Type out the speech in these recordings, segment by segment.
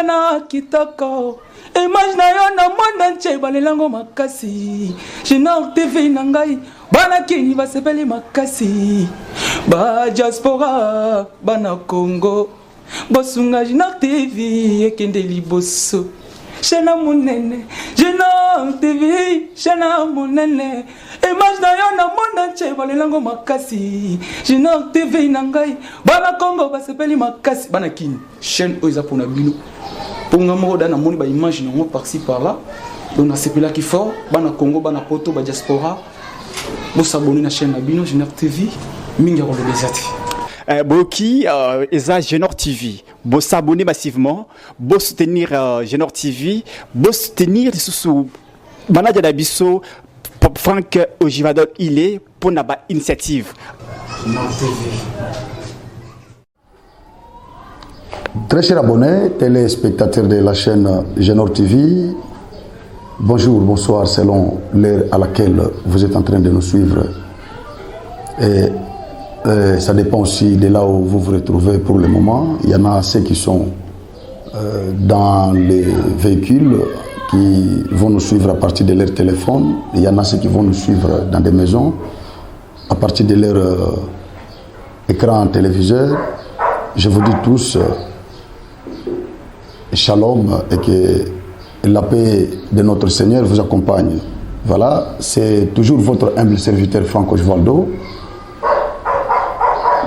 Jana kitoko image na yo na monde entier balelango makasi Jana TV nangai bana kini basepeli makasi ba diaspora bana Congo bosunga Jana TV ekende liboso Jana monene Jana TV Jana monene image na yo na monde entier balelango makasi Jana TV nangai bana Congo basepeli makasi bana kini chaîne oiza pona bino ponga mo dana moni ba image na mo par-ci par-là on a sepela qui fort bana Congo bana poto ba diaspora bo s'abonner na chaîne na bino Junior TV mingi ko lebezati Boki eza Junior TV bo s'abonner massivement bo soutenir Junior TV bo soutenir sous manager d'Abisso Franck Ojivadol il est pour na ba initiative Junior TV. Très chers abonnés, téléspectateurs de la chaîne Junior TV, bonjour, bonsoir selon l'heure à laquelle vous êtes en train de nous suivre. Et ça dépend aussi de là où vous vous retrouvez pour le moment. Il y en a ceux qui sont dans les véhicules qui vont nous suivre à partir de leur téléphone. Il y en a ceux qui vont nous suivre dans des maisons à partir de leur écran téléviseur. Je vous dis tous shalom et que la paix de notre Seigneur vous accompagne. Voilà, c'est toujours votre humble serviteur Franck Ojivadol.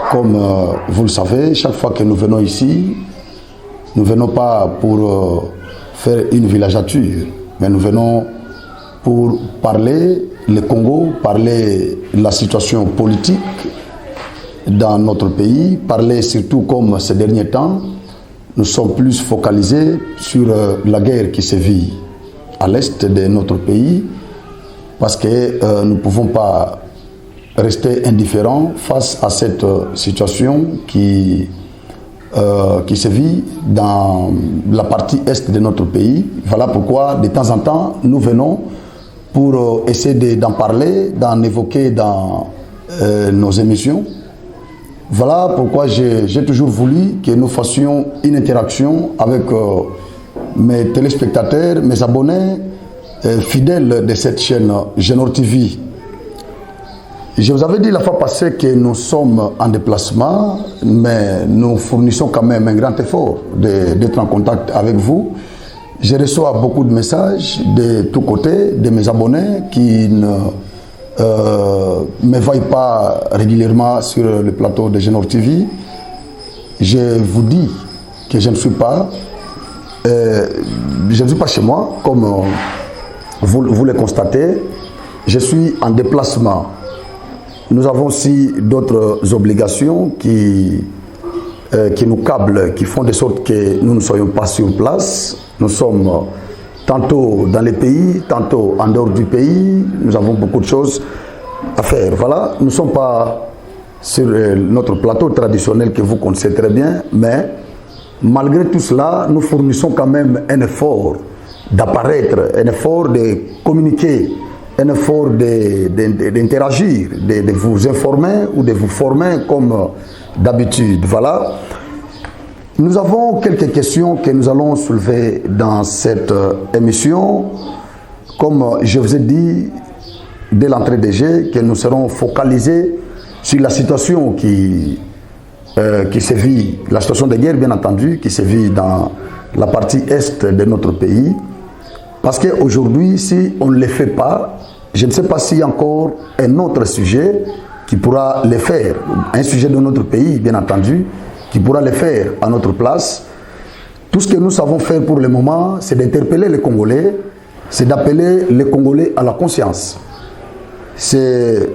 Comme vous le savez, chaque fois que nous venons ici, nous ne venons pas pour faire une villageature, mais nous venons pour parler le Congo, parler la situation politique dans notre pays, parler surtout comme ces derniers temps, nous sommes plus focalisés sur la guerre qui se vit à l'est de notre pays, parce que nous ne pouvons pas rester indifférents face à cette situation qui se vit dans la partie est de notre pays. Voilà pourquoi de temps en temps nous venons pour essayer d'en parler, d'en évoquer dans nos émissions. Voilà pourquoi j'ai toujours voulu que nous fassions une interaction avec mes téléspectateurs, mes abonnés fidèles de cette chaîne Junior TV. Je vous avais dit la fois passée que nous sommes en déplacement, mais nous fournissons quand même un grand effort d'être en contact avec vous. Je reçois beaucoup de messages de tous côtés, de mes abonnés qui ne me voient pas régulièrement sur le plateau de Junior TV. Je vous dis que je ne suis pas chez moi, comme vous le constatez. Je suis en déplacement. Nous avons aussi d'autres obligations qui nous câblent, qui font de sorte que nous ne soyons pas sur place. Nous sommes tantôt dans les pays, tantôt en dehors du pays. Nous avons beaucoup de choses à faire. Voilà, nous ne sommes pas sur notre plateau traditionnel que vous connaissez très bien, mais malgré tout cela, nous fournissons quand même un effort d'apparaître, un effort de communiquer, un effort d'interagir, de vous informer ou de vous former comme d'habitude. Voilà. Nous avons quelques questions que nous allons soulever dans cette émission. Comme je vous ai dit dès l'entrée des jeux, que nous serons focalisés sur la situation qui se vit, la situation de guerre bien entendu, qui se vit dans la partie est de notre pays. Parce qu'aujourd'hui, si on ne le fait pas, je ne sais pas s'il y a encore un autre sujet qui pourra le faire, un sujet de notre pays bien entendu, qui pourra le faire à notre place. Tout ce que nous savons faire pour le moment, c'est d'interpeller les Congolais, c'est d'appeler les Congolais à la conscience. C'est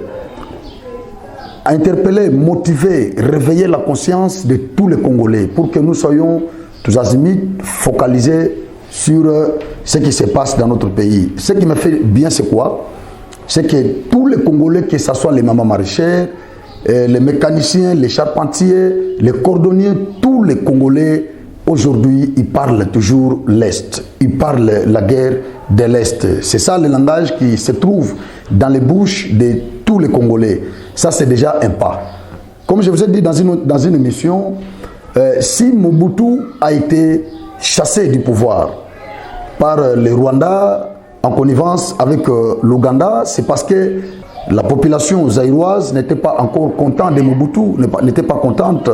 interpeller, motiver, réveiller la conscience de tous les Congolais pour que nous soyons tous azimuts focalisés sur ce qui se passe dans notre pays. Ce qui me fait bien, c'est quoi? C'est que tous les Congolais, que ce soit les mamans maraîchères, les mécaniciens, les charpentiers, les cordonniers, tous les Congolais, aujourd'hui, ils parlent toujours l'Est. Ils parlent la guerre de l'Est. C'est ça le langage qui se trouve dans les bouches de tous les Congolais. Ça, c'est déjà un pas. Comme je vous ai dit dans une émission, si Mobutu a été chassé du pouvoir par le Rwanda en connivence avec l'Ouganda, c'est parce que la population zaïroise n'était pas encore contente de Mobutu, n'était pas contente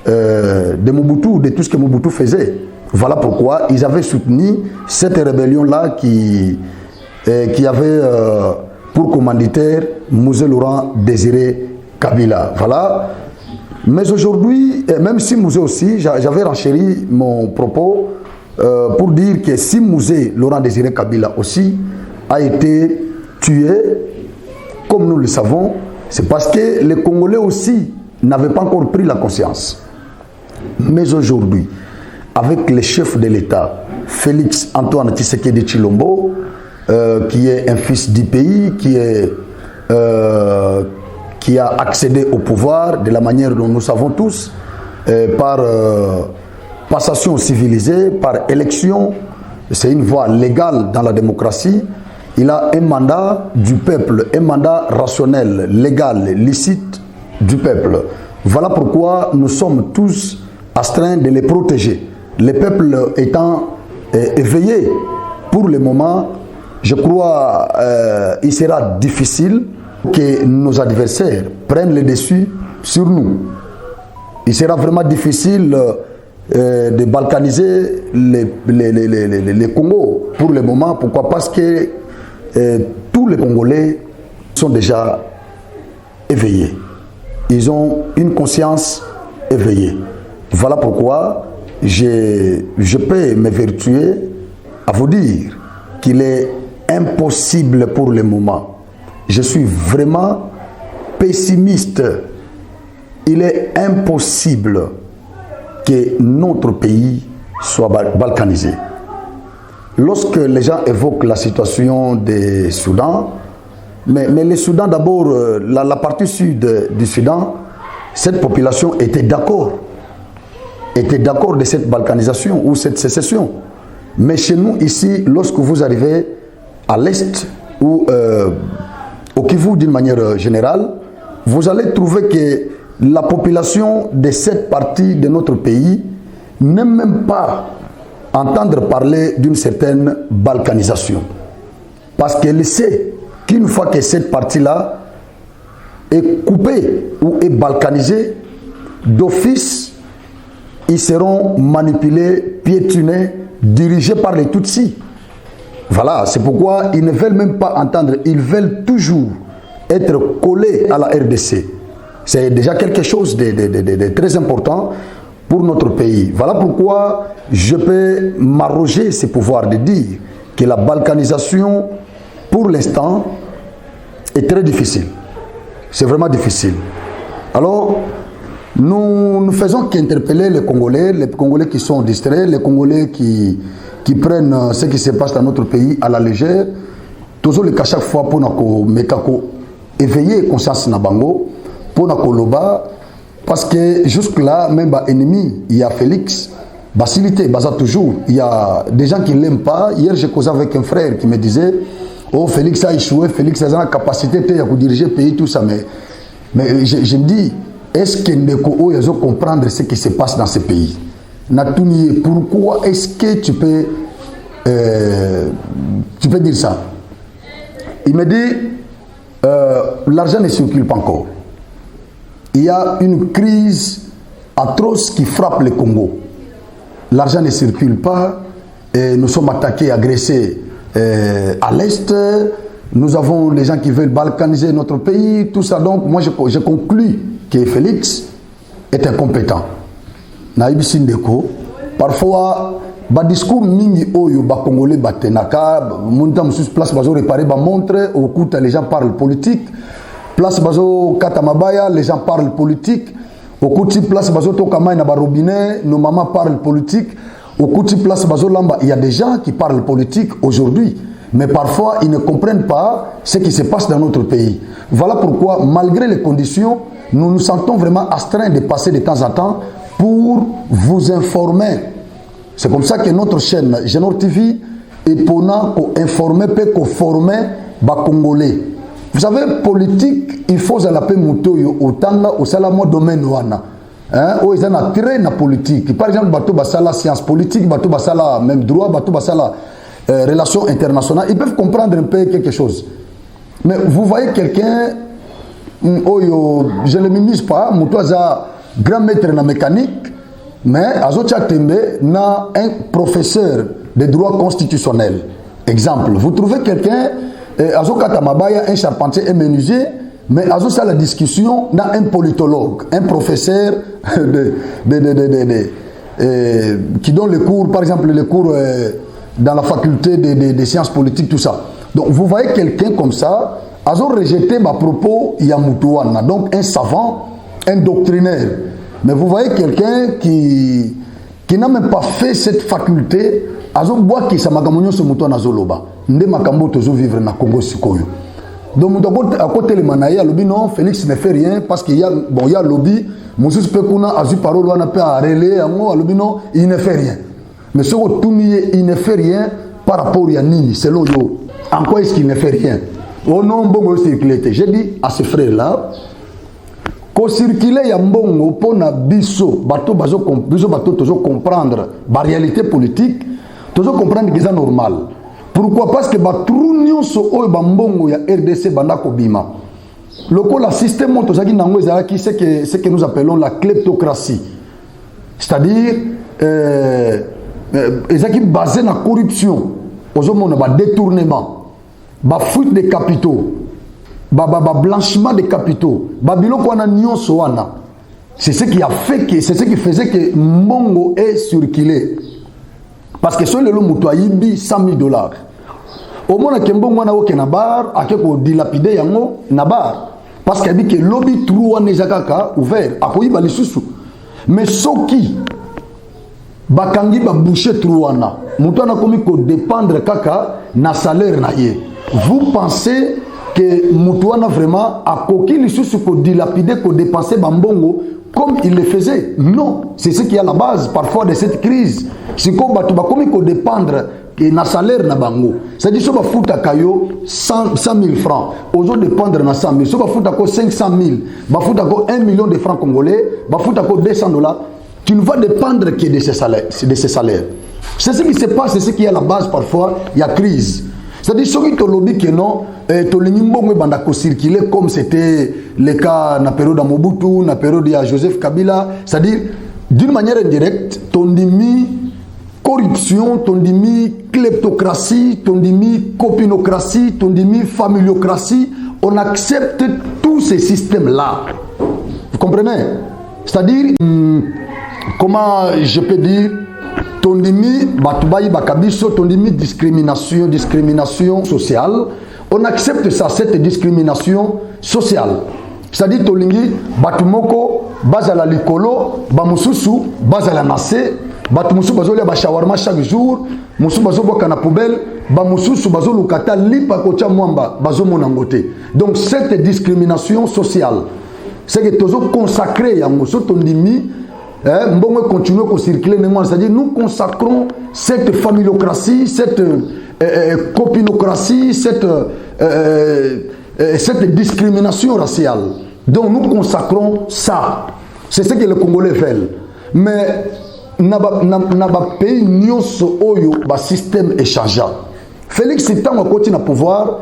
de Mobutu, de tout ce que Mobutu faisait. Voilà pourquoi ils avaient soutenu cette rébellion-là qui avait pour commanditaire Mosé Laurent Désiré Kabila. Voilà. Mais aujourd'hui, même si Mosé aussi, j'avais renchéri mon propos pour dire que si Mosé Laurent Désiré Kabila aussi a été tué, comme nous le savons, c'est parce que les Congolais aussi n'avaient pas encore pris la conscience. Mais aujourd'hui, avec les chefs de l'État, Félix Antoine Tshisekedi Tshilombo, qui est un fils du pays, qui a accédé au pouvoir de la manière dont nous savons tous, par passation civilisée, par élection, c'est une voie légale dans la démocratie. Il a un mandat du peuple, un mandat rationnel, légal, licite du peuple. Voilà pourquoi nous sommes tous astreints de les protéger. Le peuple étant éveillé, pour le moment, je crois il sera difficile que nos adversaires prennent le dessus sur nous. Il sera vraiment difficile de balkaniser les Congos pour le moment. Pourquoi? Parce que tous les Congolais sont déjà éveillés. Ils ont une conscience éveillée. Voilà pourquoi je peux m'évertuer à vous dire qu'il est impossible pour le moment. Je suis vraiment pessimiste. Il est impossible que notre pays soit balkanisé. Lorsque les gens évoquent la situation des Soudan, mais le Soudan d'abord, la partie sud du Soudan, cette population était d'accord de cette balkanisation ou cette sécession. Mais chez nous ici, lorsque vous arrivez à l'est ou au Kivu d'une manière générale, vous allez trouver que la population de cette partie de notre pays n'aime même pas entendre parler d'une certaine balkanisation. Parce qu'elle sait qu'une fois que cette partie-là est coupée ou est balkanisée, d'office, ils seront manipulés, piétinés, dirigés par les Tutsis. Voilà, c'est pourquoi ils ne veulent même pas entendre, ils veulent toujours être collés à la RDC. C'est déjà quelque chose de très important pour notre pays. Voilà pourquoi je peux m'arroger ce pouvoir de dire que la balkanisation, pour l'instant, est très difficile. C'est vraiment difficile. Alors, nous ne faisons qu'interpeller les Congolais qui sont distraits, les Congolais qui prennent ce qui se passe dans notre pays à la légère. Toujours le cas chaque fois pour nous éveiller conscience na bango, pour nous loba, parce que jusque-là, même ennemi, il y a Félix, Basilité, Baza toujours, il y a des gens qui ne l'aiment pas. Hier, j'ai causé avec un frère qui me disait, oh, Félix a échoué, Félix a la capacité de diriger le pays, tout ça. Mais je me dis, est-ce que Ndeko ils ont comprendre ce qui se passe dans ce pays? Pourquoi est-ce que tu peux dire ça? Il me dit, l'argent ne circule pas encore. Il y a une crise atroce qui frappe le Congo. L'argent ne circule pas. Et nous sommes attaqués, agressés à l'Est. Nous avons les gens qui veulent balkaniser notre pays. Tout ça, donc, moi, je conclus que Félix est incompétent. Naïbi Ndeko, parfois, ba discours mingi oyo ba congolais batenaka, monta musus place bazo réparer ba montre, au coup les gens parlent politique. Place bazo katamabaya, les gens parlent politique. Au coup place bazo tokamai na ba robinet, nos mamans parlent politique. Au coup place bazo lamba, il y a des gens qui parlent politique aujourd'hui, mais parfois ils ne comprennent pas ce qui se passe dans notre pays. Voilà pourquoi, malgré les conditions, nous nous sentons vraiment astreints de passer de temps en temps pour vous informer. C'est comme ça que notre chaîne Genor TV est pour informer, pour former les Congolais. Vous savez, politique, il faut la paix moutoyo autant au salamo domaine wana. hein, où ils ont attiré la politique. Par exemple, bateau basala science politique, bateau basala même droit, bateau basala relations internationales, ils peuvent comprendre un peu quelque chose. Mais vous voyez quelqu'un, je ne le minimise pas, Moutouaza, grand maître en mécanique, mais Azotia Tembe n'a un professeur de droit constitutionnel. Exemple, vous trouvez quelqu'un, Azokata Mabaya, un charpentier, un menuisier, mais Azotia la discussion n'a un politologue, un professeur qui donne les cours, par exemple les cours dans la faculté des sciences politiques, tout ça. Donc vous voyez quelqu'un comme ça, Azo rejeté ma propos Yamoutouana, donc un savant, un doctrinaire. Mais vous voyez quelqu'un qui n'a même pas fait cette faculté, Azo boit qui s'amagamonio se moutouana zoloba. Nde makambo tozo vivre na Congo Sikoyo. Donc à côté les manaï, à lobby non, Félix ne fait rien parce qu'il y a lobby, Moussous Pekuna a eu parole, on a pu arrêter, à lobby non, il ne fait rien. Mais ce que il ne fait rien par rapport à Nini, c'est l'oyo. En quoi est-ce qu'il ne fait rien? Oh non, bon, circuler. J'ai dit à ce frère-là, qu'on circule ya mbongo pour na biso, bateau toujours comprendre la réalité politique, toujours comprendre que c'est normal. Pourquoi? Parce que batrunion so o bambongo ya RDC bandako bima. Le système motozaki nango ezalaki c'est que nous appelons la kleptocratie. C'est-à-dire ezalaki basé sur la corruption, le détournement, la fuite des capitaux, le blanchiment des capitaux, c'est ce qui a fait que, c'est ce qui faisait que Mbongo est circulé. Parce que sur le lot mutuayibi $100,000. Au moins que Mbongo na oke na bar, ake ko dilapider yango na bar. Parce qu'il dit que lobby trou ane zakaka ouvert, akoyiba lisusu. Mais soki bakangi ba boucher trouana mutana komi ko dépendre kaka na salaire na ye. Vous pensez que mutana vraiment a koki lisusu ko dilapider ko dépenser bambongo comme il le faisait? Non, c'est ce qui est à la base parfois de cette crise. C'est comme batu ba komi ko dépendre que na salaire na bango. C'est-à-dire so ba futa kayo 100,000 francs, ozo dépendre na 100,000, so ba futa ko 500,000, ba futa ko 1 million de francs congolais, ba futa ko $200. Tu ne vas dépendre que de ces salaires. C'est ce qui se passe, c'est ce qui est à la base parfois, il y a crise. C'est-à-dire ceux qui te lobby que non, to l'inimbongo bandako circuler comme c'était le cas dans la période de Mobutu, dans la période de Joseph Kabila. C'est-à-dire d'une manière indirecte, ton dimi corruption, ton dimi kleptocratie, ton dimi copinocratie, ton dimi familiocratie, on accepte tous ces systèmes-là. Vous comprenez? C'est-à-dire, comment je peux dire, tondimi batubayi bakabiso, tondimi discrimination sociale, on accepte ça, cette discrimination sociale. C'est-à-dire tolingi batumoko bazala likolo, bamususu bazala nase, batumusu bazolia ba shawarma chaque jour, musu bazoboka na poubelle, bamususu bazolukata lipa kocha mwamba bazomona ngote. Donc cette discrimination sociale, c'est que toujours consacré yango so tondimi mbongo continue à circuler, c'est-à-dire nous consacrons cette familiocratie, cette copinocratie, cette discrimination raciale. Donc nous consacrons ça. C'est ce que les Congolais veulent. Mais n'a pas pays nyonso oyo ba système échangeant. Félix Sitan a continué à pouvoir.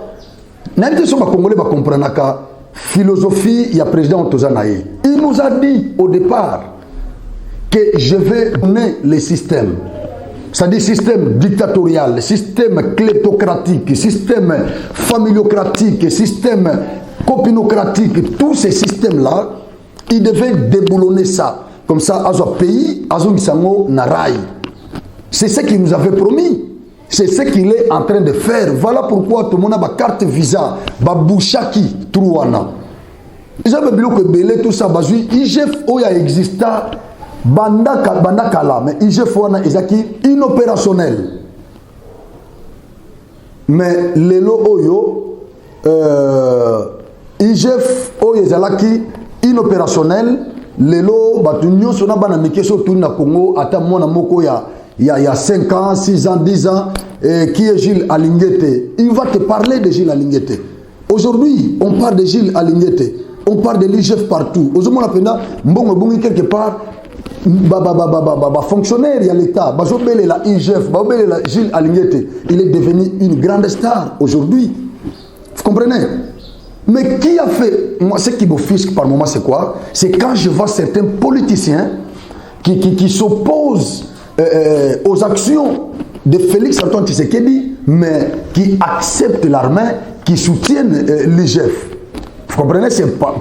N'importe qui Congolais va comprendre la philosophie il y a président Otozanaye. Il nous a dit au départ que je vais donner les systèmes, c'est-à-dire système dictatorial, système kleptocratique, système familiocratique, système copinocratique, tous ces systèmes-là, ils devaient déboulonner ça. Comme ça, à ce pays, à ce Gisango, Naraï. C'est ce qu'il nous avait promis. C'est ce qu'il est en train de faire. Voilà pourquoi tout le monde a ma carte visa, ma bouchaki, trouana. Ils avaient bien que belé tout ça, bazui, IGF oya exista. Bandakala, mais IGF wana ezaki inopérationnel. Mais lelo oyo IGF oyo ezalaki inopérationnel. Lelo batunyo sona bana mikeso tuna Congo ata mona moko ya 5 ans, 6 ans, 10 ans qui est Gilles Alinguete. Il va te parler de Gilles Alinguete. Aujourd'hui, on parle de Gilles Alinguete. on parle de l'IGF partout. Aux hommes, on a bon quelque part, fonctionnaire, il y a l'État, la IGF, Gilles Alinguete, il est devenu une grande star aujourd'hui. Vous comprenez? Mais qui a fait, moi, ce qui m'offusque par moment, c'est quoi? C'est quand je vois certains politiciens qui s'opposent aux actions de Félix Antoine Tshisekedi, mais qui acceptent l'armée, qui soutiennent l'IGF. Vous comprenez?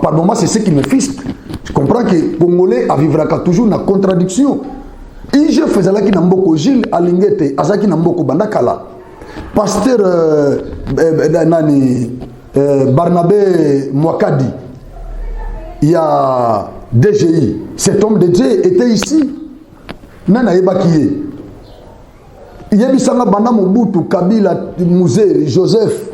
Par moment, c'est ce qui me fisque. Je comprends que les Congolais vivra toujours dans la contradiction. IGF faisait Namboko, Gilles Alinguete, Azaki Namboko, Bandakala. Pasteur Barnabé Mwakadi, il y a DGI. Cet homme de Dieu était ici. Nana Ebakiye. Il y a Bissanga Banda Mobutu, Kabila, Musée, Joseph.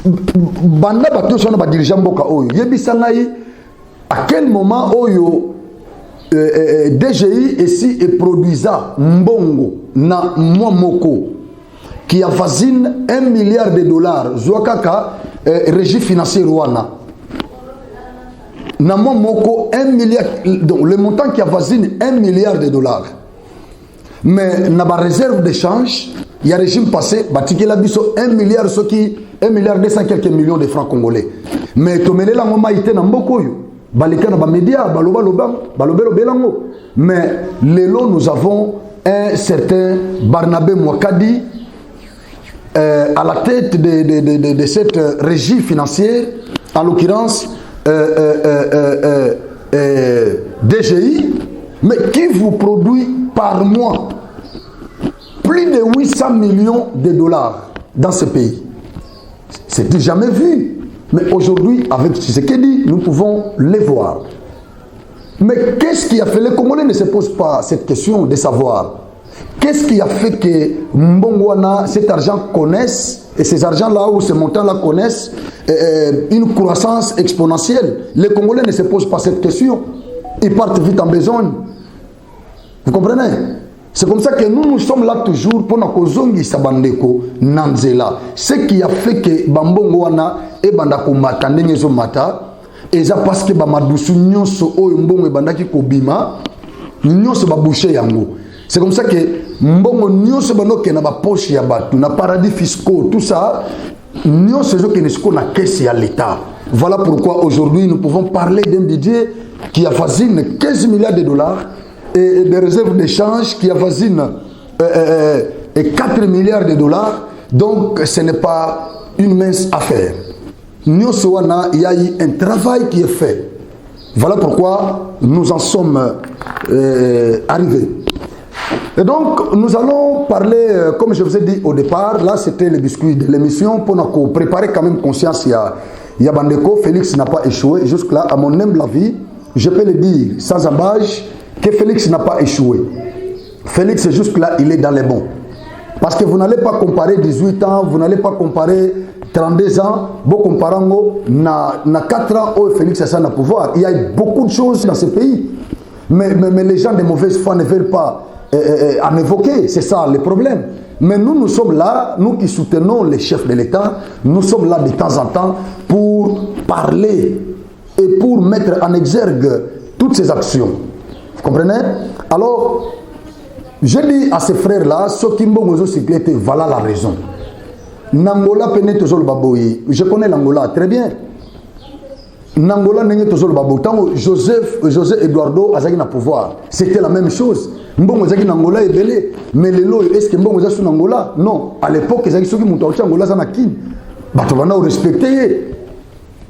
Banda Batosona Badirijan Boka Oyo. Il y a Bissanga à quel moment Oyo DGI ici et produisa Mbongo na Mwamoko qui avoisine $1 milliard. Zouakaka régie financière Rwanda. Na Mwamoko 1 milliard, donc le montant qui avoisine $1 milliard. Mais na ba réserve d'échange, il y a régime passé, batikela biso 1 milliard, ce qui 1 milliard 200 quelques millions de francs congolais. Mais tomele la ngoma ite na mboko yo. Balika na ba média, baloba balobelo belango. Mais lelo nous avons un certain Barnabé Mwakadi à la tête de cette régie financière, en l'occurrence DGI, mais qui vous produit par mois plus de 800 millions de dollars dans ce pays. C'était jamais vu. Mais aujourd'hui, avec Tshisekedi, nous pouvons les voir. Mais qu'est-ce qui a fait? Les Congolais ne se posent pas cette question de savoir. Qu'est-ce qui a fait que Mbongwana, cet argent connaisse, et ces argents-là ou ces montants-là connaissent une croissance exponentielle? Les Congolais ne se posent pas cette question. Ils partent vite en besogne. Vous comprenez? C'est comme ça que nous sommes là toujours pour nous kozongi sabandeko nanzela. Ce qui a fait que Bambongwana et Bandako Mata ndengezo mata, et ça parce que Bamadusu nyonso o mbongo e bandaki kobima, nyonso ba boucher yango. C'est comme ça que mbongo nyonso banoke na ba poche ya batu, na paradis fiscaux, tout ça, nyonso zo kenesko na caisse ya l'État. Voilà pourquoi aujourd'hui nous pouvons parler d'un budget qui avoisine $15 milliards et des réserves d'échange qui avoisinent 4 milliards de dollars. Donc ce n'est pas une mince affaire. Il y a eu un travail qui est fait. Voilà pourquoi nous en sommes arrivés. Et donc nous allons parler, comme je vous ai dit au départ, là c'était le biscuit de l'émission pour nous préparer quand même conscience. Il y a Bandeko, Félix n'a pas échoué. Jusque-là, à mon humble avis, je peux le dire sans embâche, que Félix n'a pas échoué. Félix, jusque-là, il est dans les bons. Parce que vous n'allez pas comparer 18 ans, vous n'allez pas comparer 32 ans, vous comparez na 4 ans où Félix a le pouvoir. Il y a beaucoup de choses dans ce pays. Mais les gens de mauvaise foi ne veulent pas en évoquer. C'est ça le problème. Mais nous sommes là, nous qui soutenons les chefs de l'État, nous sommes là de temps en temps pour parler et pour mettre en exergue toutes ces actions. Vous comprenez? Alors, je dis à ces frères-là, ceux qui m'ont cyclé, voilà la raison. Nangola peine toujours le baboui. Je connais l'Angola très bien. Nangola n'est toujours le baboui. Tant José Eduardo a na pouvoir, c'était la même chose. Mbongo zaki Nangola est belé. Mais les lois, est-ce que Mbongo zaki sur Angola? Non. À l'époque, les gens qui montaient Angola, ça n'a qu'une. Bato vana au respecté.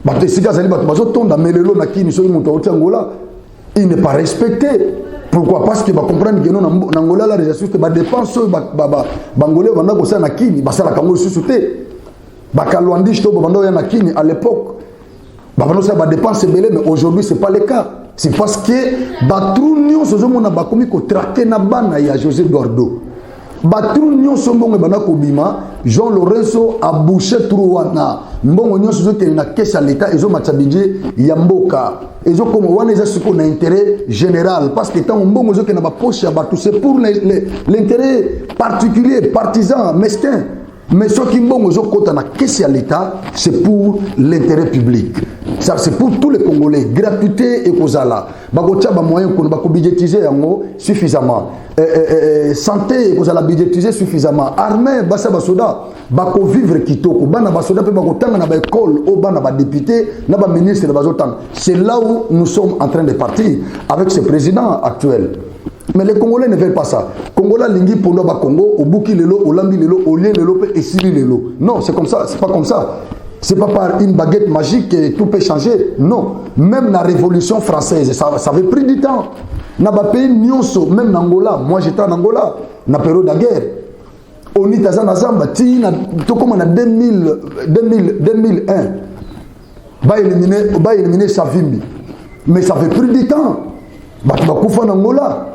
Bato sika zali bato bazo tonda mais les lois n'a qu'une. Ceux qui montaient Angola, il n'est pas respecté. Pourquoi? Parce que comprendre que non Angola là les assurances ba dépenses bangolais banda ko ça na kini ba sala kango susute ba kalwandi to banda ya na kini à l'époque ba banda ça ba dépenses belé, mais aujourd'hui c'est pas le cas. C'est parce que ba trunion sozo mona ba komi ko traquer na bana ya José Eduardo ba trunion so mbongo bana ko bima Jean Lorenzo a bouché truwana mbongo nyonso zo na caisse à l'état ezo machabidje ya mboka ezo comme wana eza siko na intérêt général parce que tant mbongo zo na ba poche ya batu c'est pour l'intérêt particulier partisan mesquin. Mais ce qui est na caisse à l'État, c'est pour l'intérêt public. Ça, c'est pour tous les Congolais. Gratuité et kozala. Bagotia ba moyen qu'on va budgétiser suffisamment. Santé, kozala budgétiser suffisamment. Armée, basa basoda, bako vivre kitoko. Bana basoda pe bakotanga na ba école, au bana ba député, na ba ministre de bazotang. C'est là où nous sommes en train de partir avec ce président actuel. Mais les Congolais ne veulent pas ça. Congolais lingi pour le Congo, au Bouki lelo, au Lambi lelo, au Lien lelo et Sili lelo. Non, c'est comme ça, c'est pas comme ça. C'est pas par une baguette magique que tout peut changer. Non. Même la Révolution française, ça avait pris du temps. N'a pas pays nyonso, même en Angola. Moi j'étais en Angola, na période de guerre. On y tazana zamba, tout comme en 2001. Ba éliminer Savimbi. Mais ça avait pris du temps. Ba kufa en Angola.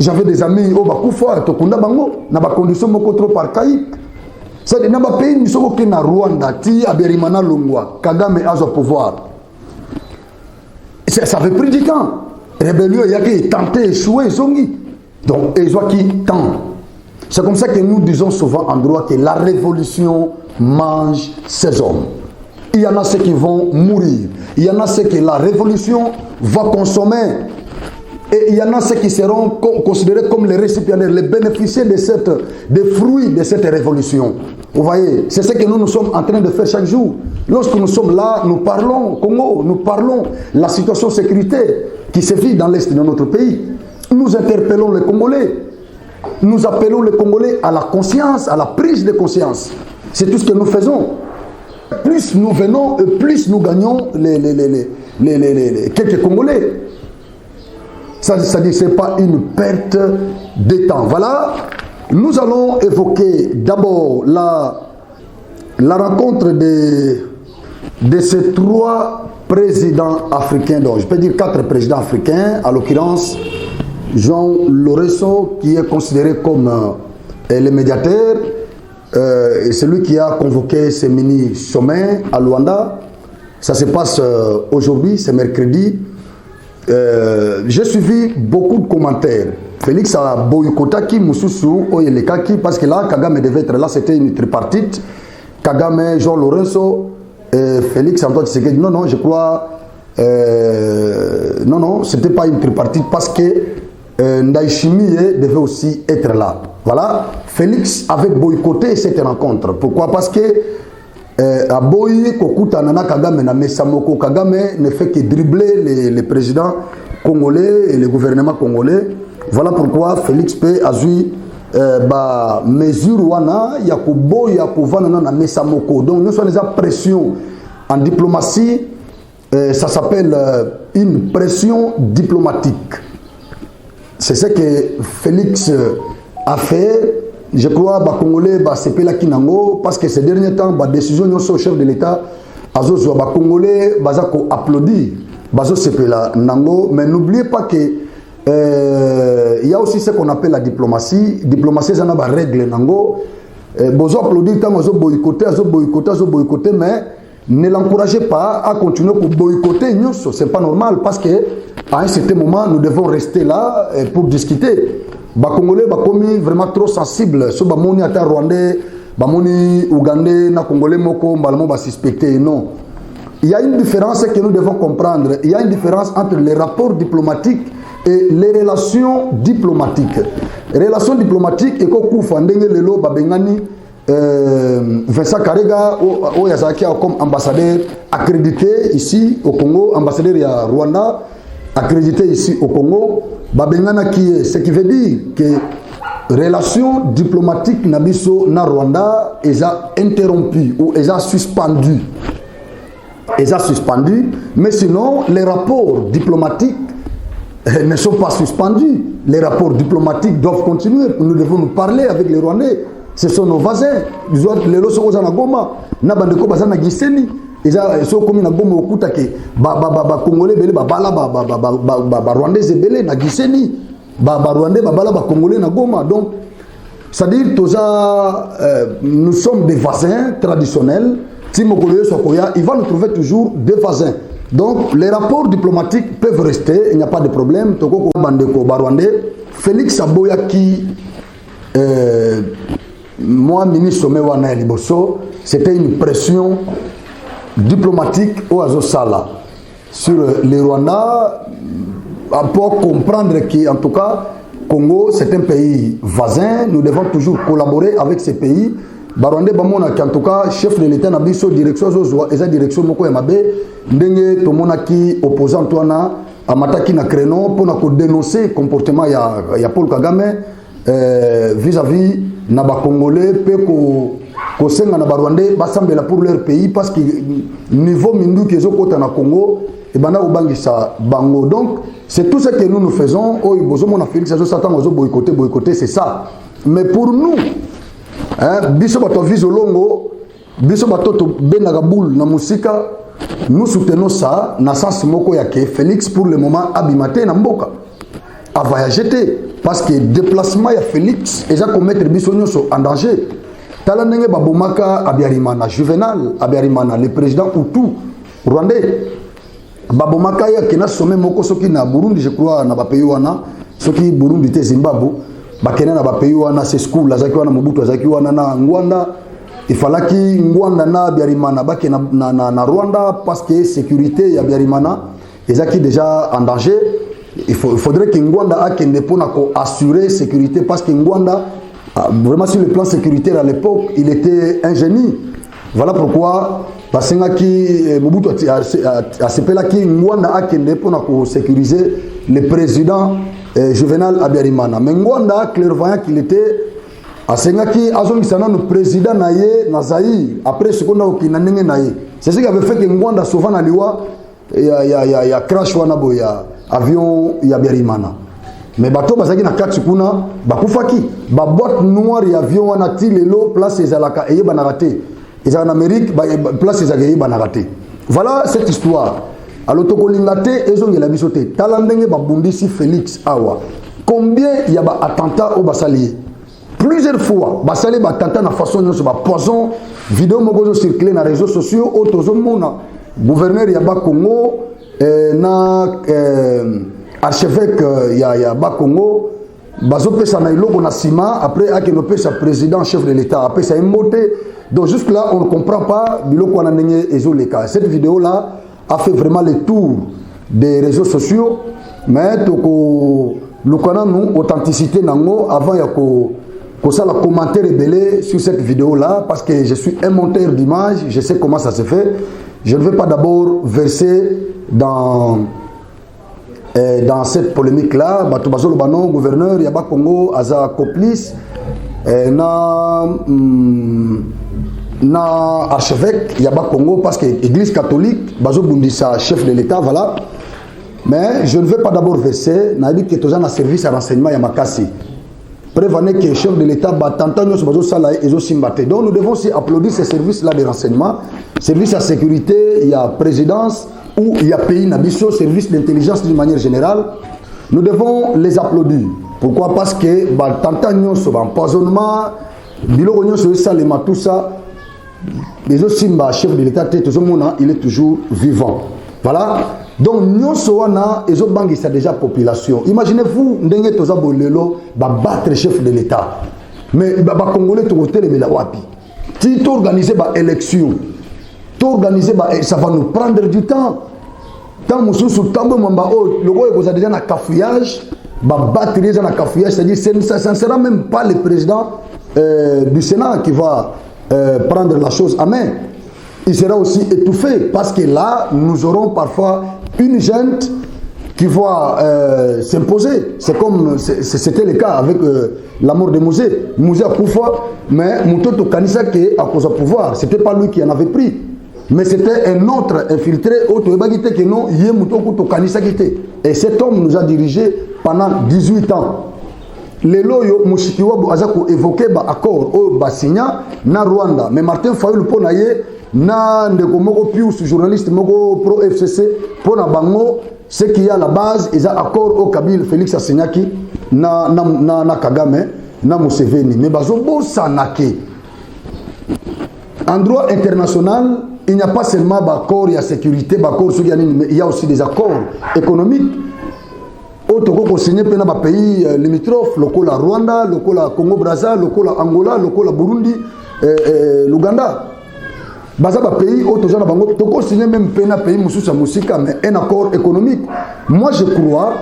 J'avais des amis au Bakoufa, Tokunda Bango, na ba condition moko trop archaïque. Ça de na ba pays ni soko na Rwanda, ti Aberimana Longwa, Kagame a au pouvoir. Ça avait pris du temps. Rébellion il y a qui tenté échoué zongi. Donc ils ont qui tant. C'est comme ça que nous disons souvent en droit que la révolution mange ses hommes. Il y en a ceux qui vont mourir. Il y en a ceux que la révolution va consommer. Et il y en a ceux qui seront considérés comme les récipiendaires, les bénéficiaires des fruits de cette révolution. Vous voyez, c'est ce que nous sommes en train de faire chaque jour. Lorsque nous sommes là, nous parlons Congo, nous parlons la situation sécuritaire qui se vit dans l'est de notre pays. Nous interpellons les Congolais. Nous appelons les Congolais à la conscience, à la prise de conscience. C'est tout ce que nous faisons. Plus nous venons, plus nous gagnons quelques Congolais. Ça ne c'est pas une perte de temps. Voilà, nous allons évoquer d'abord la rencontre de ces 3 présidents africains, donc je peux dire 4 présidents africains, à l'occurrence Jean Lorenzo qui est considéré comme le médiateur, celui qui a convoqué ce mini-sommet à Luanda. Ça se passe aujourd'hui, c'est mercredi. J'ai suivi beaucoup de commentaires. Félix a boycotté Moussoussou Oyelekaki parce que là, Kagame devait être là, c'était une tripartite. Kagame, Jean Lorenzo, Félix Antoine Tshisekedi. Non, je crois. Non, c'était pas une tripartite parce que Ndaïchimi devait aussi être là. Voilà. Félix avait boycotté cette rencontre. Pourquoi? Parce que Aboyi Kokuta Nana Kagame na Mesamoko Kagame ne fait que dribbler les présidents congolais et le gouvernement congolais. Voilà pourquoi Félix P a eu mesure wana yakubo yakuvana na Mesamoko. Donc nous sommes déjà pression en diplomatie, ça s'appelle une pression diplomatique. C'est ce que Félix a fait. Je crois que les Congolais se payent la Kinango parce que ces derniers temps, la décision du chef de l'État, les Congolais applaudissent, se payent la Nango. Mais n'oubliez pas qu'il y a aussi ce qu'on appelle la diplomatie. La diplomatie, c'est une règle Nango. Vous applaudissez, vous boycottez, mais ne l'encouragez pas à continuer à boycotter. Ce n'est pas normal parce qu'à un certain moment, nous devons rester là pour discuter. Les Congolais sont vraiment trop sensibles. Si les ata Rwandais, les Ougandais, les Congolais sont suspectés. Non. Il y a une différence que nous devons comprendre. Il y a une différence entre les rapports diplomatiques et les relations diplomatiques. Les relations diplomatiques, et Vincent Karega, comme ambassadeur accrédité ici au Congo, ambassadeur à Rwanda, accrédité ici au Congo, ce qui veut dire que relations diplomatiques nabiso na Rwanda est interrompu ou est suspendu. Mais sinon les rapports diplomatiques ne sont pas suspendus. Les rapports diplomatiques doivent continuer. Nous devons nous parler avec les Rwandais. Ce sont nos voisins. Ils ont les lois à Goma, na bandeko bazana giseni. Ils sont comme na Goma okuta ke Congolais belé bala Rwandais belé na giseni. Rwandais bala Congolais na Goma. Donc c'est-à-dire nous sommes des voisins traditionnels. Si Mokoloye Sokoya, il va nous trouver toujours des voisins. Donc les rapports diplomatiques peuvent rester, il n'y a pas de problème. Toko bandeko Rwandais, Félix Aboya qui moi, ministre Mewana Liboso, c'était une pression diplomatique au Azosala sur les Rwandais pour comprendre qu'en tout cas, Congo, c'est un pays voisin. Nous devons toujours collaborer avec ces pays. Barwande Bamona, qui en tout cas, chef de l'État, n'a pas direction et sa direction Moko Yamabe, Ndenge Tomona qui opposant Toana, Amataki na Crénon, pour dénoncer le comportement de Paul Kagame vis-à-vis na ba Congolais, pe ko senga na Barwande, basambela pour leur pays, parce que niveau mindu qui est au côté na Congo, et bana ubangisa bango. Donc, c'est tout ce que nous faisons. Oh, on a Félix Satan, on a boycotté, c'est ça. Mais pour nous, biso bato viso longo, biso bato to benagaboul na musika, nous soutenons ça, na sens moko yake Félix pour le moment abimate na mboka. A voyager parce que déplacement ya Félix, et ça commettre biso nyonso en danger. Tala ndenge babomaka Abiyarimana Juvenal, Abiyarimana le président Hutu rwandais. Babomaka ya kena sommet moko soki na Burundi, je crois na ba pays wana, soki Burundi te Zimbabwe, bakena na ba pays wana c'est school azaki wana Mobutu azaki wana na Ngwanda, il fallait ki Ngwanda na Biarimana bakena na Rwanda parce que sécurité ya Biarimana ezaki déjà en danger. Il faudrait que Ngwanda akende pona ko assurer sécurité parce que Ngwanda vraiment sur le plan sécuritaire à l'époque, il était un génie. Voilà pourquoi parce que Mobutu a sepelaki Ngwanda akende pona ko sécuriser le président Juvenal Abiyarimana. Mais Ngwanda clairvoyant qu'il était a sengaki azongisana le président naye na Zaïre après ce qu'on a okinanenge naye. C'est ce qui avait fait que Ngwanda souvent na liwa ya crash wana boya avion ya Abiyarimana. Mais bato bazaki na kati kuna bakufaki ba boîte noire ya avion wana ti lelo place ezalaka eye bana raté. Ils en Amérique, place ils ont raté. Voilà cette histoire. Alors, tokolingate, ils ont la bisoté. Talandenge babundisi Félix Awa. Combien il y a d'attentats au Bassali? Plusieurs fois, Bassali ba attentat na façon de poison. Vidéo mogozo circulé dans les réseaux sociaux. Autozo mona. Gouverneur yaba Congo, na archevêque yaba Congo. Bazo pesa na iloko na sima. Après, akeno pesa président, chef de l'État. Après, ça a monté. Donc jusque là, on ne comprend pas cette vidéo-là a fait vraiment le tour des réseaux sociaux. Mais l'authenticité avant que ça la commentaire rebellé sur cette vidéo-là, parce que je suis un monteur d'images, je sais comment ça se fait. Je ne vais pas d'abord verser dans cette polémique-là. Batoubazo Lobano, gouverneur, Yaba Congo, Aza Complice, na archevêque Yaba Congo parce que l'église catholique Bazo Bundissa chef de l'État voilà. Mais je ne veux pas d'abord verser na dit que tous un service à renseignement ya makasi prévenez que chef de l'État batanta nous Bazo sala ezo simbate. Donc nous devons aussi applaudir ces services là de renseignement, service à sécurité, il y a présidence ou il y a pays nabiso, service d'intelligence d'une manière générale. Nous devons les applaudir. Pourquoi? Parce que batanta nous empoisonnement biloko nyonso esalema tout ça. Les autres Simba, chef de l'État, il est toujours vivant. Voilà. Donc, nous sommes les autres banques, c'est déjà population. Imaginez-vous, ndenge toza bolelo, battre chef de l'État. Mais les Congolais, les wapi. Si tu organises des élections, ça va nous prendre du temps. Tant que nous sommes le roi est déjà dans cafouillage, battre les gens dans cafouillage, c'est-à-dire ça ne sera même pas le président du Sénat qui va prendre la chose à main. Il sera aussi étouffé parce que là, nous aurons parfois une junte qui va s'imposer. C'est comme c'était le cas avec la mort de Mouzé. Mouzé a pouvoir, mais Moutoto Kanisa qui est à cause du pouvoir. Ce n'était pas lui qui en avait pris. Mais c'était un autre infiltré, et cet homme nous a dirigé pendant 18 ans. Les loyaux, Mouchikiwa Azako évoqué l'accord au Bassigna, na Rwanda. Mais Martin Fayulu Ponaye, na Ndeko Moko Pius, journaliste Moko Pro FCC, Pona Bango, ce qui y a à la base, ils ont accord au Kabyle Félix Assignaki, na Kagame, na Museveni. Mais Bazobo Sanake. En droit international, il n'y a pas seulement d'accord, il y a sécurité, mais il y a aussi des accords économiques. Otoko signé pena ba pays limitrophes, lokola Rwanda, lokola Congo Brazza, lokola Angola, lokola Burundi, l'Ouganda. Baza ba pays otoza na bango toko signé même pena pays mususa musika mais un accord économique. Moi je crois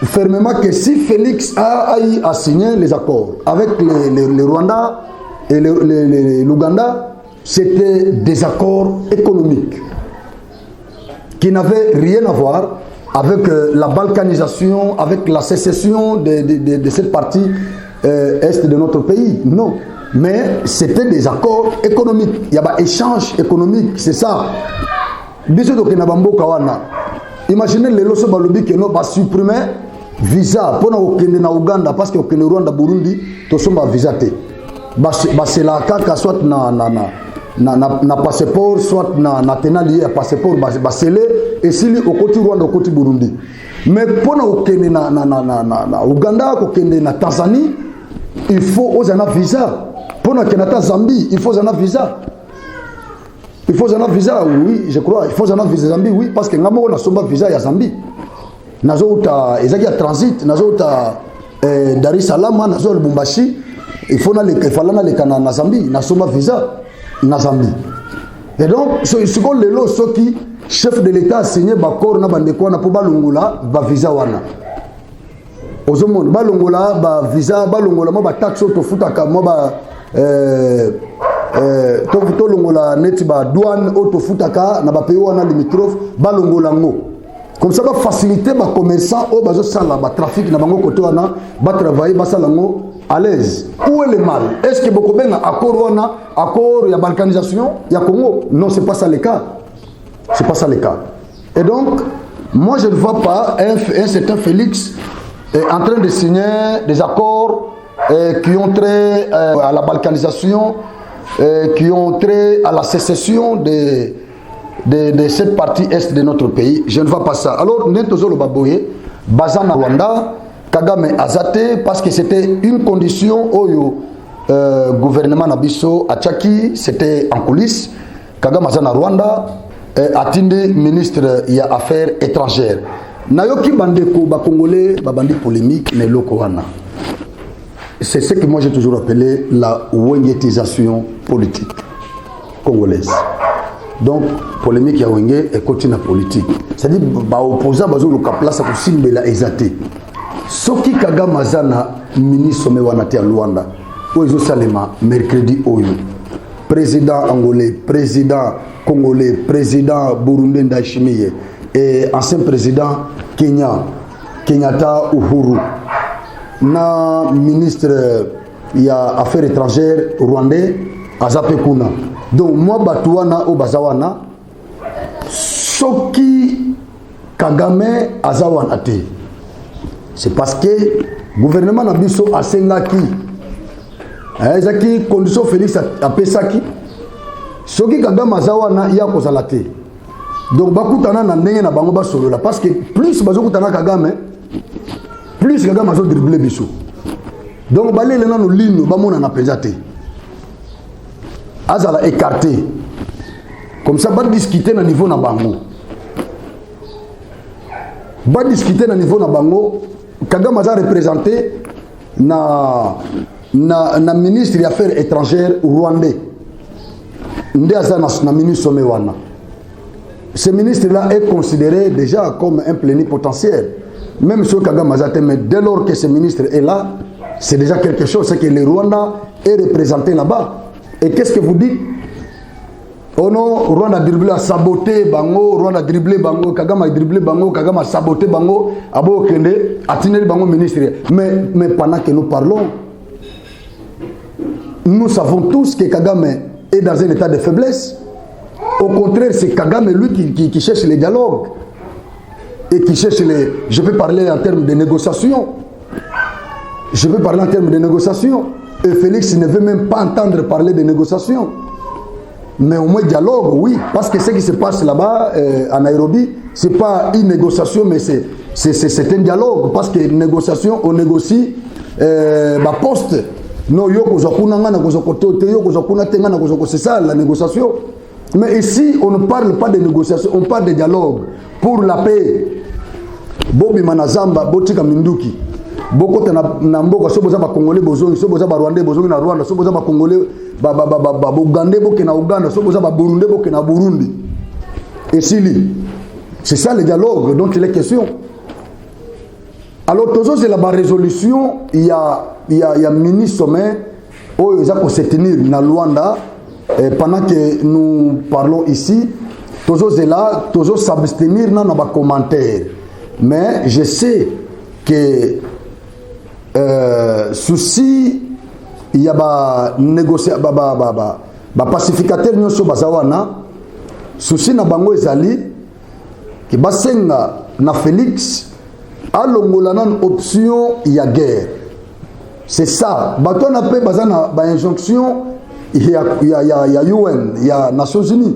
fermement que si Félix a signé les accords avec le Rwanda et l'Ouganda, c'était des accords économiques qui n'avaient rien à voir avec la balkanisation, avec la sécession de cette partie est de notre pays. Non. Mais c'était des accords économiques. Il y a un échange économique, c'est ça. Imaginez les loso balobi que nous va supprimer visa pour nous okende na Uganda parce que okende Rwanda Burundi to somba visa te. C'est la kaka soit na passeport soit na tenali ya passeport basele et si li okoti Rwanda okoti Burundi. Mais pour nous okende na Uganda okende na Tanzanie, il faut aux un visa. Pour nous okende Zambie, il faut un visa. Il faut un visa, oui, je crois. Il faut un visa Zambie, oui, parce que nous avons un visa à Zambie. Nous avons un transit, nous avons Dar es Salaam, nous avons Lubumbashi. Il faut aller à Zambie, nous avons un visa à Zambie. Et donc, ce qu'on les lots, ceux qui, chef de l'État, a signé l'accord pour Balongola, va visa wana. Ozomon, Balongola, ba visa, Balongola, ma taxe auto futaka, ma to longola neti ba douane auto futaka na ba pays wana limitrophe ba longola ngo comme ça va faciliter ba commerçant au bazo sala ba trafic na bango côté wana ba travailler ba sala ngo à l'aise. Où est le mal? Est-ce que beaucoup ben accord wana accord ya balkanisation ya Congo? Non, c'est pas ça le cas. C'est pas ça le cas. Et donc moi je ne vois pas un certain Félix en train de signer des accords qui ont trait à la balkanisation, qui ont trait à la sécession de cette partie est de notre pays. Je ne vois pas ça. Alors, Nentozolo Baboye, Bazana Rwanda, Kagame Azate, parce que c'était une condition au gouvernement Nabiso Achaki, c'était en coulisses. Kagame Azana Rwanda, Atinde, ministre des Affaires étrangères. Nayoki Bandeko, Congolais, Babandi polémique, mais Lokowana. C'est ce que moi j'ai toujours appelé la wengetisation politique congolaise. Donc, polémique ya wenge et continue la politique. C'est-à-dire, bah opposant bazo le place pour simbela exaté. Soki Kagame Azana ministre mewana te Luanda. Ozo salema mercredi oyo. Président angolais, président congolais, président burundais Ndayishimiye et ancien président Kenyatta Uhuru. Na ministre ya affaires étrangères rwandais azape kuna. Donc moi batuana o bazawana soki Kagame azawana te. C'est parce que gouvernement na biso asengaki ezaki condition Félix apesaki soki Kagame azawana ya kozala te. Donc bakutana na ndenge na bango basolola parce que plus bazokutana Kagame plus Kagame azo dribbler biso. Donc balé lena no lino bamona na pesate. Azala écarté. Comme ça ba discuter na niveau na bango. Ba discuter na niveau na bango, Kagame aza représenté na ministre des Affaires étrangères rwandais. Ndé aza na ministre mewana. Ce ministre là est considéré déjà comme un plénipotentiaire. Même sur Kagame Azate, mais dès lors que ce ministre est là, c'est déjà quelque chose, c'est que le Rwanda est représenté là-bas. Et qu'est-ce que vous dites? Oh non, Rwanda a dribblé, a saboté Bango, Rwanda a dribblé Bango, Kagame a dribblé Bango, Kagame a saboté Bango, Abo Kende, a tenu Bango ministre. Mais pendant que nous parlons, nous savons tous que Kagame est dans un état de faiblesse. Au contraire, c'est Kagame lui qui cherche les dialogues. Et qui cherche les... Je peux parler en termes de négociation. Je peux parler en termes de négociation. Et Félix ne veut même pas entendre parler de négociation. Mais au moins dialogue, oui. Parce que ce qui se passe là-bas, à Nairobi, ce n'est pas une négociation, mais c'est un dialogue. Parce que négociation, on négocie ma poste. Non, c'est ça la négociation. Mais ici, on ne parle pas de négociation, on parle de dialogue pour la paix. Bobi manazamba botika minduki. Boko na mboka so boza ba Congolais bozongi, so boza ba Rwandais bozongi na Rwanda, so boza ba Congolais ba Ougandais boke na Ouganda, so boza ba Burundais boke na Burundi. Et c'est ça le dialogue dont il est question. Alors toujours c'est la résolution, il y a mini sommet où ils ont se tenir na Luanda pendant que nous parlons ici. Toujours c'est là, toujours s'abstenir dans nos commentaires. Mais je sais que souci il y a ba négocier ba pacificateur nyonso bazawana souci na bango ezali ki basenga na Félix alongola nan option ya guerre. C'est ça bato na pe bazana ba injonction il y a UN, il y a Nations Unies.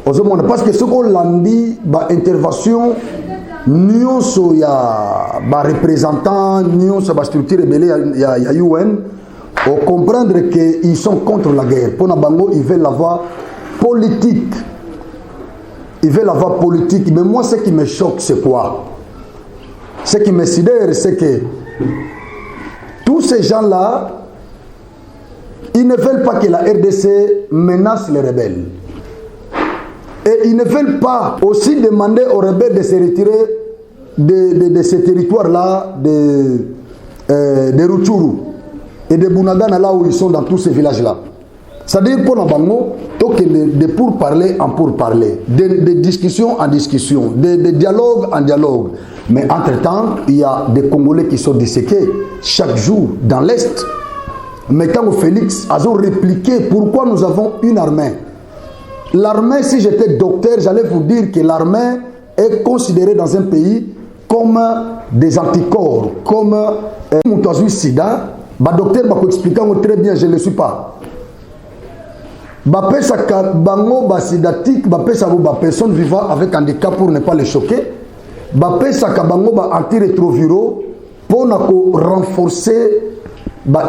Parce que ce qu'on l'a dit ba intervention nyonso ya ba représentant nyonso ba structure rebelle ya UN pour comprendre que ils sont contre la guerre. Pour Nabango, ils veulent l'avoir politique. Ils veulent l'avoir politique. Mais moi, ce qui me choque, c'est quoi? Ce qui me sidère, c'est que tous ces gens-là, ils ne veulent pas que la RDC menace les rebelles. Et ils ne veulent pas aussi demander aux rebelles de se retirer de ces territoires-là, de Rutshuru et de Bunagana, là où ils sont dans tous ces villages-là. C'est-à-dire pour Nabango, de pourparler en pourparler, de discussion en discussion, de dialogue en dialogue. Mais entre-temps, il y a des Congolais qui sont disséqués chaque jour dans l'Est. Mais quand Félix a répliqué pourquoi nous avons une armée. L'armée, si j'étais docteur, j'allais vous dire que l'armée est considérée dans un pays comme des anticorps, comme un sida. Le docteur va expliquer très bien, je ne le suis pas. Bango basidatique, personne vivant avec handicap pour ne pas les choquer. Bango antirétroviraux pour renforcer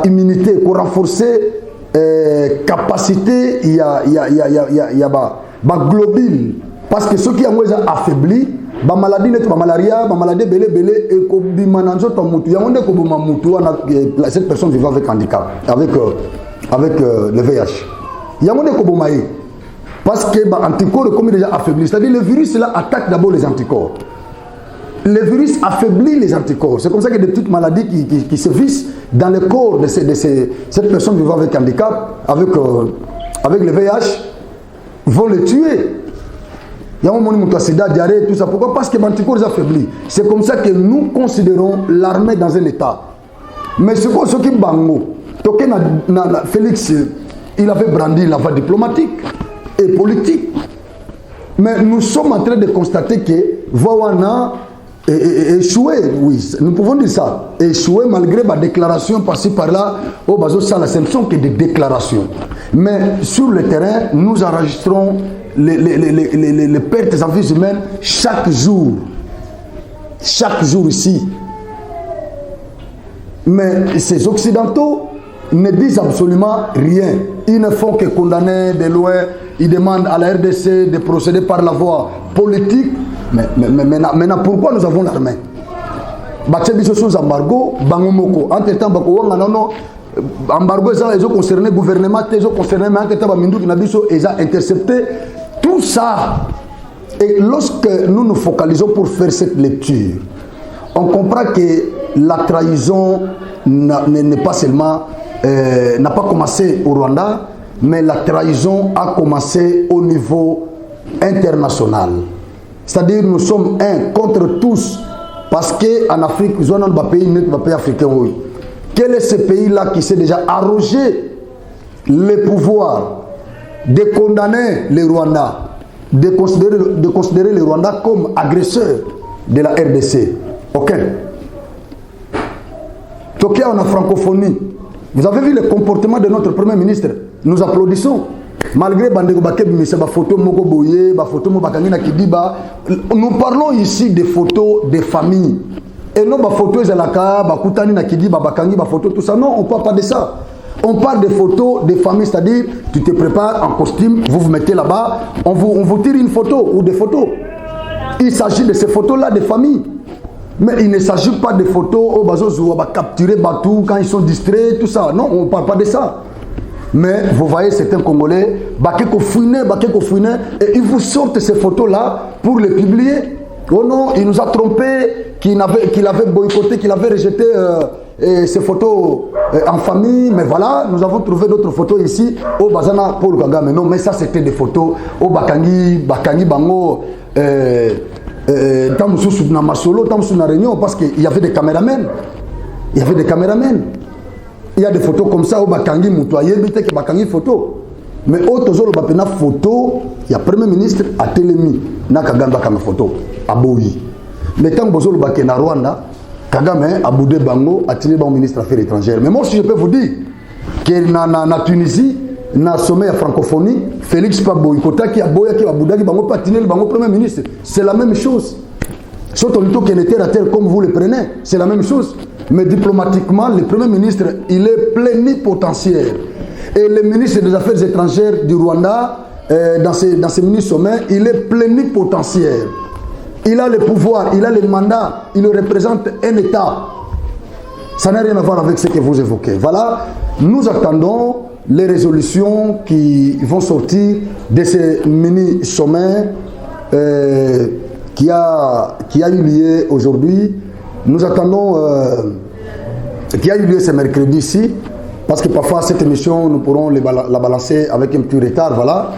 l'immunité, pour renforcer capacité, il y a globule. Parce que ceux qui ont affaibli, ba maladie net ba malaria, ba maladie belé et ko bimananzo to mutu. Ya onde ko buma mutu na cette personne vivant avec handicap, avec le VIH. Ya onde ko buma yi. Parce que ba anticorps comme déjà affaibli, c'est-à-dire le virus là attaque d'abord les anticorps. Le virus affaiblit les anticorps. C'est comme ça que des petites maladies qui se vissent dans le corps de cette personne vivant avec handicap, avec le VIH, vont le tuer. Il y a un moment où sida, diarrhée, tout ça. Pourquoi? Parce que les anticorps sont affaiblis. C'est comme ça que nous considérons l'armée dans un état. Mais ce qui est bango, Félix, il avait brandi la voie diplomatique et politique. Mais nous sommes en train de constater que Wawana échoué, oui, nous pouvons dire ça. Échoué malgré ma déclaration par-ci par-là. Au bateau, ça, ce ne sont que des déclarations. Mais sur le terrain, nous enregistrons les pertes en vie humaine chaque jour. Chaque jour ici. Mais ces Occidentaux ne disent absolument rien. Ils ne font que condamner de loin. Ils demandent à la RDC de procéder par la voie politique. Mais maintenant, pourquoi nous avons l'armée? Sous embargo, Bangomoko. Entre-temps, embargo, ils ont concerné le gouvernement, ils ont concerné ils ont intercepté tout ça. Et lorsque nous nous focalisons pour faire cette lecture, on comprend que la trahison n'est pas seulement, n'a pas commencé au Rwanda, mais la trahison a commencé au niveau international. C'est-à-dire nous sommes un contre tous. Parce qu'en Afrique, nous avons un pays africain. Quel est ce pays-là qui s'est déjà arrogé le pouvoir de condamner les Rwandais, de considérer les Rwandais comme agresseurs de la RDC? Aucun. Toké en francophonie. Vous avez vu le comportement de notre Premier ministre. Nous applaudissons. Malgré Bandego Bakeb, mais c'est ma photo Moko Boye, ma photo Mobakangina Kidiba. Nous parlons ici des photos des familles. Et non, ma photo Zalaka, Bakutani Nakidiba, Bakangi, ma photo, tout ça. Non, on ne parle pas de ça. On parle des photos des familles, c'est-à-dire, tu te prépares en costume, vous vous mettez là-bas, on vous tire une photo ou des photos. Il s'agit de ces photos-là des familles. Mais il ne s'agit pas de photos au bazo va capturer Batou quand ils sont distraits, tout ça. Non, on ne parle pas de ça. Mais vous voyez certains Congolais, et ils vous sortent ces photos-là pour les publier. Oh non, il nous a trompés, qu'il avait boycotté, qu'il avait rejeté ces photos en famille. Mais voilà, nous avons trouvé d'autres photos ici au Bazana Paul Kagame. Non, mais ça c'était des photos au Bakangi Bango, Tamusu na Masolo, Tamusu na Réunion, parce qu'il y avait des caméramens. Il y avait des caméramens. Il y a des photos comme ça au Bakangi Moutoye, que Bakangi photo. Mais autres jours, il y a photo, il y a Premier ministre à Télémi, na Kagame Bakame photo, à Boyi. Mais tant que vous êtes na Rwanda, Kagame a boudé Bango, a tiré le ministre des Affaires étrangères. Mais moi, si je peux vous dire que na Tunisie, na sommet à francophonie, Félix Paboy, qui a boya qui a boudé Bango, pas tiré le Bango Premier ministre. C'est la même chose. Sauf que était à terre comme vous le prenez, c'est la même chose. Mais diplomatiquement, le Premier ministre, il est plénipotentiaire. Et le ministre des Affaires étrangères du Rwanda, dans ces mini-sommets, il est plénipotentiaire. Il a le pouvoir, il a le mandat, il représente un État. Ça n'a rien à voir avec ce que vous évoquez. Voilà, nous attendons les résolutions qui vont sortir de ces mini-sommets qui a eu lieu aujourd'hui. Nous attendons qui a eu lieu ce mercredi ici, parce que parfois cette émission, nous pourrons la balancer avec un petit retard, voilà.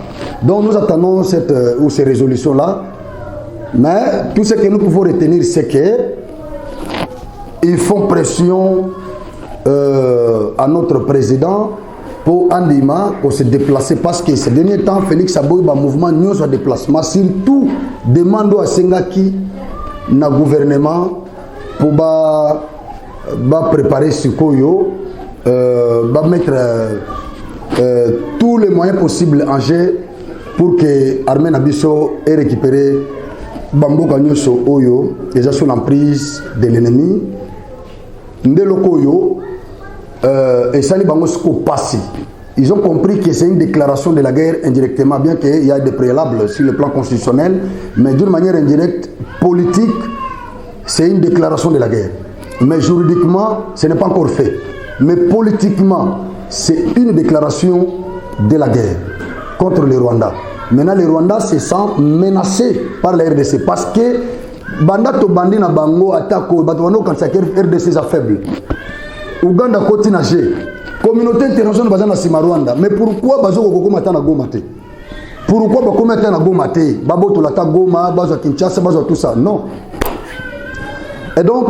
Donc nous attendons ces résolutions-là. Mais tout ce que nous pouvons retenir, c'est qu'ils font pression à notre président pour Andima, pour se déplacer, parce que ces derniers temps, Félix Aboy, le mouvement nous a déplacé. Mais surtout, demande à Sengaki, na gouvernement, pour préparer ce Koyo, mettre tous les moyens possibles en jeu pour que l'armée Nabiso ait récupéré Bambo Ganyoso Oyo, déjà sous l'emprise de l'ennemi. Ndelo Koyo, et Sali Bango Sko Passi. Ils ont compris que c'est une déclaration de la guerre indirectement, bien qu'il y ait des préalables sur le plan constitutionnel, mais d'une manière indirecte, politique, c'est une déclaration de la guerre. Mais juridiquement, ce n'est pas encore fait. Mais politiquement, c'est une déclaration de la guerre contre le Rwanda. Maintenant, le Rwanda se sent menacé par la RDC parce que Banda to bandi na bango atako batwano quand ça RDC est faible. Ouganda continue à gérer. Communauté internationale bazana sima Rwanda. Mais pourquoi bazo ko komata na Goma te? Pourquoi ba komata na Goma te? Babo to lata Goma, bazo Kinshasa, bazo tout ça. Non. Et donc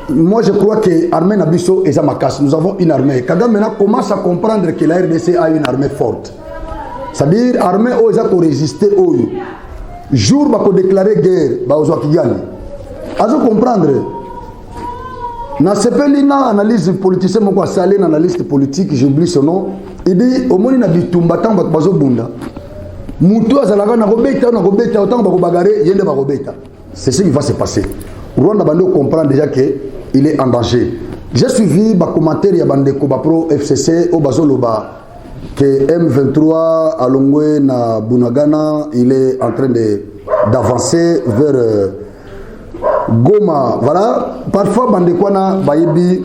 moi je crois que l'armée Nabiso est à Makas. Nous avons une armée. Kagame maintenant commence à comprendre que la RDC a une armée forte. C'est-à-dire l'armée a résister au jour où on déclarer guerre, on va comprendre. Dans ce pays, analyse politique, moi je suis analyste politique, j'oublie son nom. Il dit au moins il y a des combattants qui sont bunda. Mutu azalaga na robeta na robeta autant ba bagarre yende ba robeta. C'est ce qui va se passer. Rwanda bando comprend déjà que il est en danger. J'ai suivi ba commentaire ya bande ko ba pro FCC au bazoloba que M23 à Longwe na Bunagana, il est en train d'avancer vers Goma. Voilà, parfois bandekwana bayebi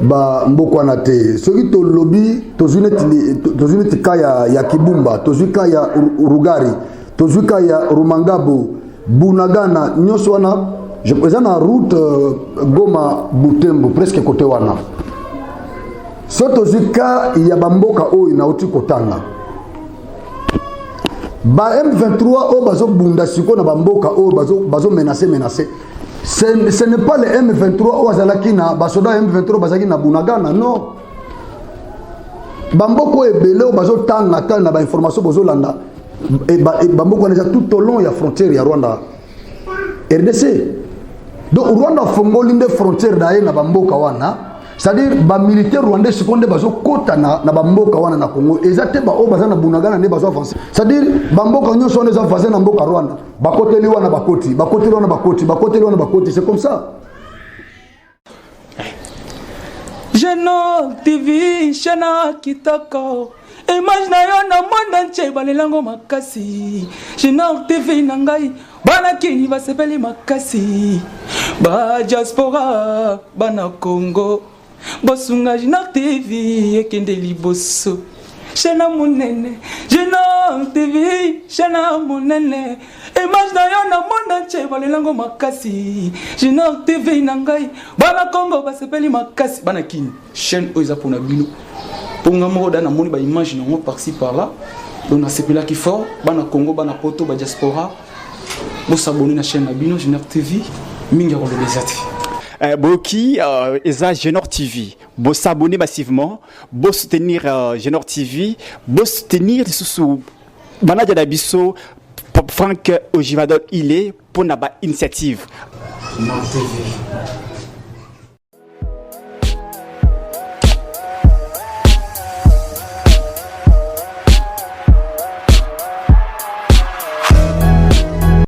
ba mbokwana te. Soki to lobby tozuneti kaya ya Kibumba, tozuka ya Rugari, tozuka ya Rumangabo, Bunagana, nyonso wana je présente en route Goma Butembo presque côté wana. Soto zuka ya bamboka oyo na oti kotanga. Ba M23 o bazo bunda siko na bamboka oyo bazo menacer. Ce n'est pas le M23 o azalaki na basoda M23 bazaki na Bunagana, non. Bamboko ebele o bazo tanga na ba information bozo landa. Et bamboko déjà tout au long ya frontière ya Rwanda. RDC. Donc Rwanda fongoli nde frontière daye na bamboka wana. C'est-à-dire ba militaire rwandais seconde bazo kota na bamboka wana na Congo ezate ba o bazana Bunagana ne bazo avancer. C'est-à-dire bamboka nyonso les avancer na mboka Rwanda bakoteli wana bakoti c'est comme ça. Genok TV Shana Kitoko image na yo na monde entier balelango makasi. Genok TV nangai bana kini basepeli makasi. ba diaspora bana Congo bosunga Génor TV ekende liboso Chena monene Génor TV Chena monene image na yo na monde entier balelango makasi Génor TV na ngai bana Congo basepeli makasi bana kini chaîne oyo eza pona bino ponga moko da na moni ba image na mo par-ci par-là donc na sepela ki fort bana Congo bana poto ba diaspora bo s'abonner na chaîne na bino Génor TV mingi ko lobezati Boki eza Génor TV bo s'abonner massivement bo soutenir Génor TV bo soutenir sous manager d'Abisso Franck Ojivadol il est pour na ba initiative Génor TV